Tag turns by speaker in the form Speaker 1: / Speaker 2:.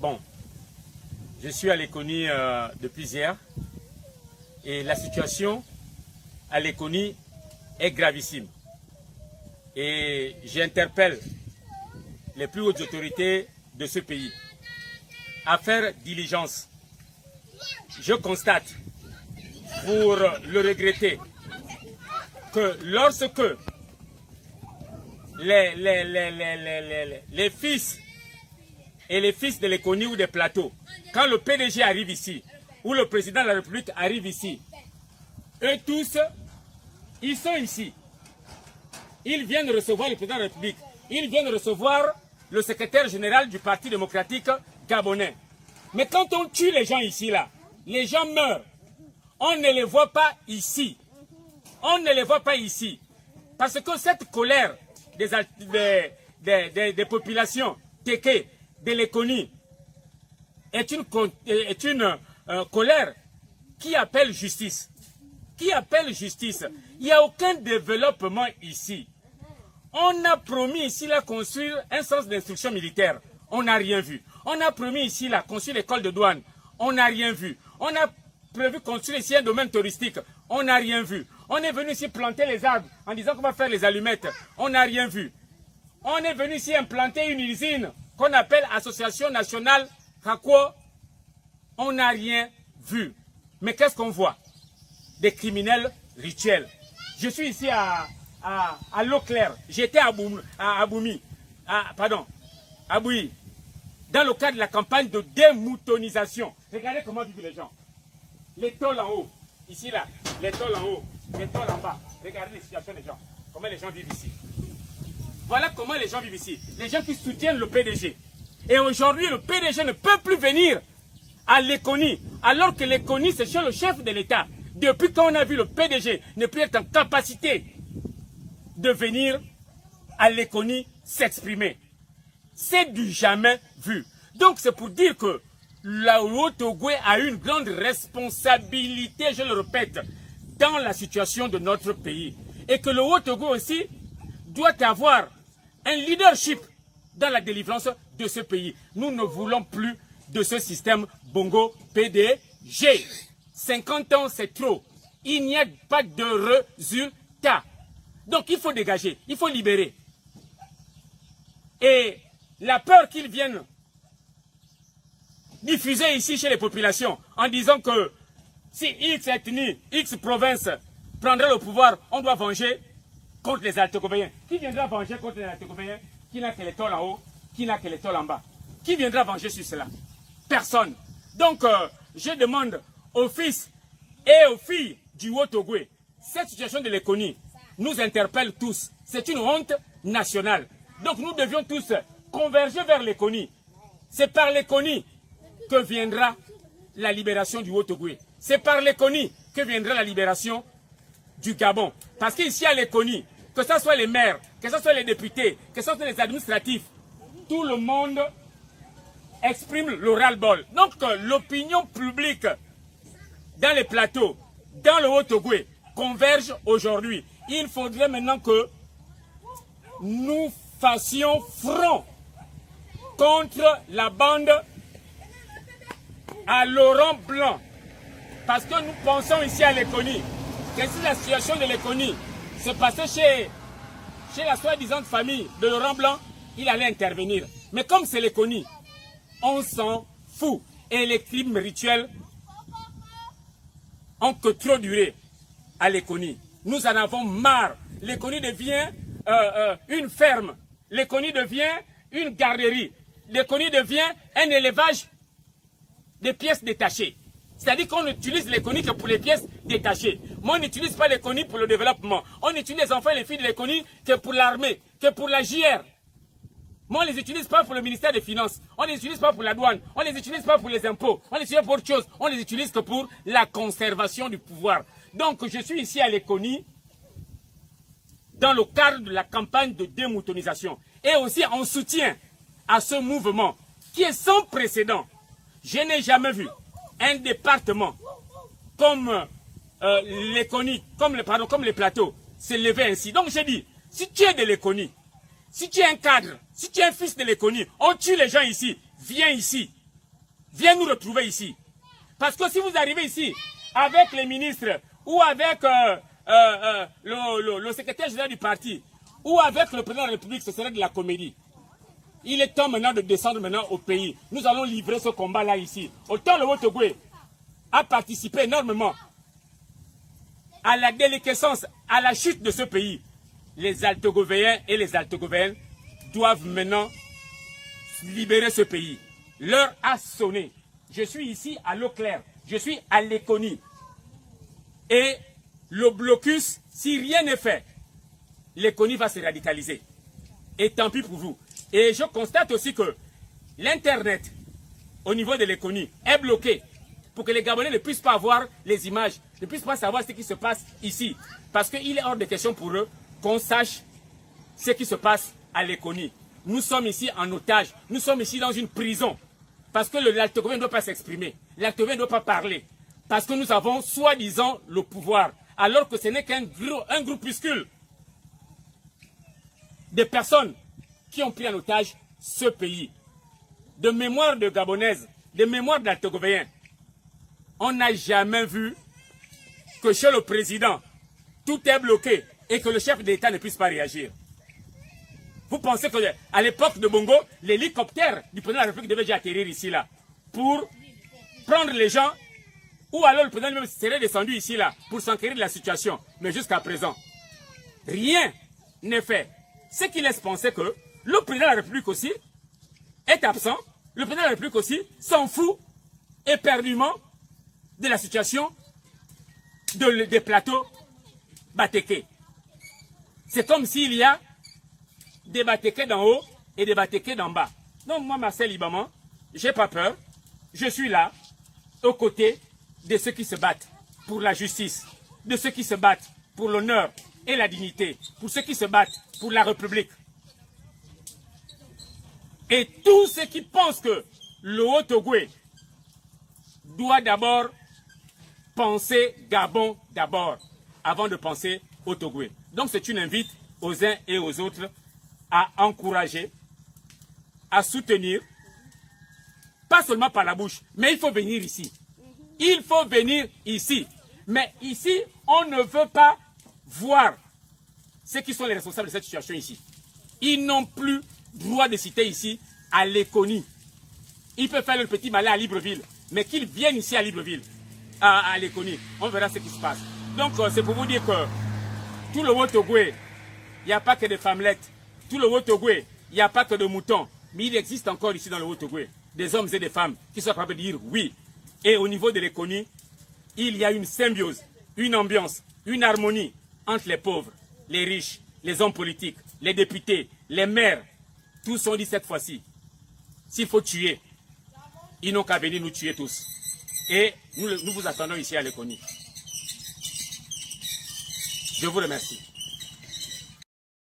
Speaker 1: Bon, je suis à Léconie depuis hier et la situation à Léconie est gravissime. Et j'interpelle les plus hautes autorités de ce pays à faire diligence. Je constate, pour le regretter, que lorsque les fils et les fils de Léconie ou des plateaux, quand le PDG arrive ici, ou le président de la République arrive ici, eux tous, ils sont ici. Ils viennent recevoir le président de la République. Ils viennent recevoir le secrétaire général du Parti démocratique gabonais. Mais quand on tue les gens ici, là, les gens meurent. On ne les voit pas ici. On ne les voit pas ici. Parce que cette colère des populations Téké, de Léconie, est une colère qui appelle justice. Qui appelle justice. Il n'y a aucun développement ici. On a promis ici de construire un centre d'instruction militaire. On n'a rien vu. On a promis ici de construire l'école de douane. On n'a rien vu. On a prévu construire ici un domaine touristique. On n'a rien vu. On est venu ici planter les arbres en disant qu'on va faire les allumettes. On n'a rien vu. On est venu ici implanter une usine qu'on appelle Association Nationale Kakwo. On n'a rien vu. Mais qu'est-ce qu'on voit? Des criminels rituels. Je suis ici à l'eau claire. J'étais à Bouyi, dans le cadre de la campagne de démoutonisation. Regardez comment vivent les gens. Les tôles en haut, ici là, les tôles en haut, les tôles en bas. Regardez les situations des gens. Comment les gens vivent ici. Voilà comment les gens vivent ici. Les gens qui soutiennent le PDG. Et aujourd'hui, le PDG ne peut plus venir à Léconie, alors que Léconie, c'est chez le chef de l'État. Depuis qu'on a vu le PDG ne plus être en capacité de venir à Léconie s'exprimer. C'est du jamais vu. Donc c'est pour dire que la Haut-Ogooué a une grande responsabilité, je le répète, dans la situation de notre pays. Et que le Haut-Ogooué aussi doit avoir un leadership dans la délivrance de ce pays. Nous ne voulons plus de ce système Bongo PDG. 50 ans, c'est trop. Il n'y a pas de résultat. Donc il faut dégager, il faut libérer. Et la peur qu'ils viennent diffuser ici chez les populations en disant que si X ethnie, X province prendra le pouvoir, on doit venger contre les Altécovéens. Qui viendra venger contre les Altécovéens? Qui n'a que les tôles en haut, qui n'a que les tôles en bas? Qui viendra venger sur cela? Personne. Donc je demande aux fils et aux filles du Haut-Ogooué, cette situation de Léconie nous interpelle tous. C'est une honte nationale. Donc nous devions tous converger vers Léconie. C'est par Léconie que viendra la libération du Haut-Ogooué. C'est par Léconie que viendra la libération du Gabon. Parce qu'ici à Léconie, que ce soit les maires, que ce soit les députés, que ce soit les administratifs, tout le monde exprime le ras-le-bol. Donc l'opinion publique dans les plateaux, dans le Haut-Ogooué, converge aujourd'hui. Il faudrait maintenant que nous fassions front contre la bande à Laurent Blanc. Parce que nous pensons ici à Léconie que si la situation de Léconie se passait chez la soi-disant famille de Laurent Blanc, il allait intervenir. Mais comme c'est Léconie, on s'en fout. Et les crimes rituels ont que trop duré à Léconie. Nous en avons marre. Léconie devient une ferme. Léconie devient une garderie. Léconie devient un élevage de pièces détachées. C'est-à-dire qu'on utilise Léconie que pour les pièces détachées. Mais on n'utilise pas Léconie pour le développement. On utilise les enfants et les filles de Léconie que pour l'armée, que pour la JR. Mais on ne les utilise pas pour le ministère des Finances. On ne les utilise pas pour la douane. On ne les utilise pas pour les impôts. On les utilise pour autre chose. On les utilise que pour la conservation du pouvoir. Donc je suis ici à Léconie dans le cadre de la campagne de démoutonisation. Et aussi en soutien à ce mouvement qui est sans précédent. Je n'ai jamais vu un département comme Léconie, comme les plateaux, se lever ainsi. Donc j'ai dit, si tu es de Léconie, si tu es un cadre, si tu es un fils de Léconie, on tue les gens ici, viens ici. viennent nous retrouver ici. Parce que si vous arrivez ici avec les ministres ou avec le secrétaire général du parti ou avec le président de la République, ce serait de la comédie. Il est temps maintenant de descendre maintenant au pays. Nous allons livrer ce combat-là ici. Autant le Haut-Ogooué a participé énormément à la déliquescence, à la chute de ce pays. Les Altogovéens et les Altogovéennes doivent maintenant libérer ce pays. L'heure a sonné. Je suis ici à l'eau claire. Je suis à Léconie. Et le blocus, si rien n'est fait, Léconie va se radicaliser. Et tant pis pour vous. Et je constate aussi que l'Internet, au niveau de Léconie, est bloqué pour que les Gabonais ne puissent pas voir les images, ne puissent pas savoir ce qui se passe ici. Parce qu'il est hors de question pour eux qu'on sache ce qui se passe à Léconie. Nous sommes ici en otage. Nous sommes ici dans une prison. Parce que l'Altogouvien ne doit pas s'exprimer. L'Altogouvien ne doit pas parler. Parce que nous avons soi-disant le pouvoir. Alors que ce n'est qu'un groupuscule de personnes qui ont pris en otage ce pays. De mémoire de Gabonaise, de mémoire d'Altogovéens. On n'a jamais vu que chez le président, tout est bloqué et que le chef d'État ne puisse pas réagir. Vous pensez qu'à l'époque de Bongo, l'hélicoptère du président de la République devait déjà atterrir ici, là, pour prendre les gens, ou alors le président lui-même serait descendu ici, là, pour s'enquérir de la situation. Mais jusqu'à présent, rien n'est fait. Ce qui laisse penser que le président de la République aussi est absent, le président de la République aussi s'en fout éperdument de la situation des plateaux Batéké. C'est comme s'il y a des Batéké d'en haut et des Batéké d'en bas. Donc moi, Marcel Libaman, je n'ai pas peur. Je suis là, aux côtés de ceux qui se battent pour la justice, de ceux qui se battent pour l'honneur et la dignité, pour ceux qui se battent pour la République. Et tous ceux qui pensent que le Haut-Ogooué doit d'abord penser Gabon d'abord, avant de penser Haut-Ogooué. Donc c'est une invite aux uns et aux autres à encourager, à soutenir, pas seulement par la bouche, mais il faut venir ici. Il faut venir ici. Mais ici, on ne veut pas voir ceux qui sont les responsables de cette situation ici. Ils n'ont plus droit de citer ici à Léconie. Ils peuvent faire le petit malin à Libreville, mais qu'ils viennent ici à Libreville, à Léconie. On verra ce qui se passe. Donc c'est pour vous dire que tout le Haut-Ogooué, il n'y a pas que des femmelettes. Tout le Haut-Ogooué, il n'y a pas que de moutons. Mais il existe encore ici dans le Haut-Ogooué des hommes et des femmes qui sont capables de dire oui. Et au niveau de Léconie, il y a une symbiose, une ambiance, une harmonie entre les pauvres, les riches, les hommes politiques, les députés, les maires. Tous ont dit cette fois-ci, s'il faut tuer, ils n'ont qu'à venir nous tuer tous. Et nous vous attendons ici à Léconie. Je vous remercie.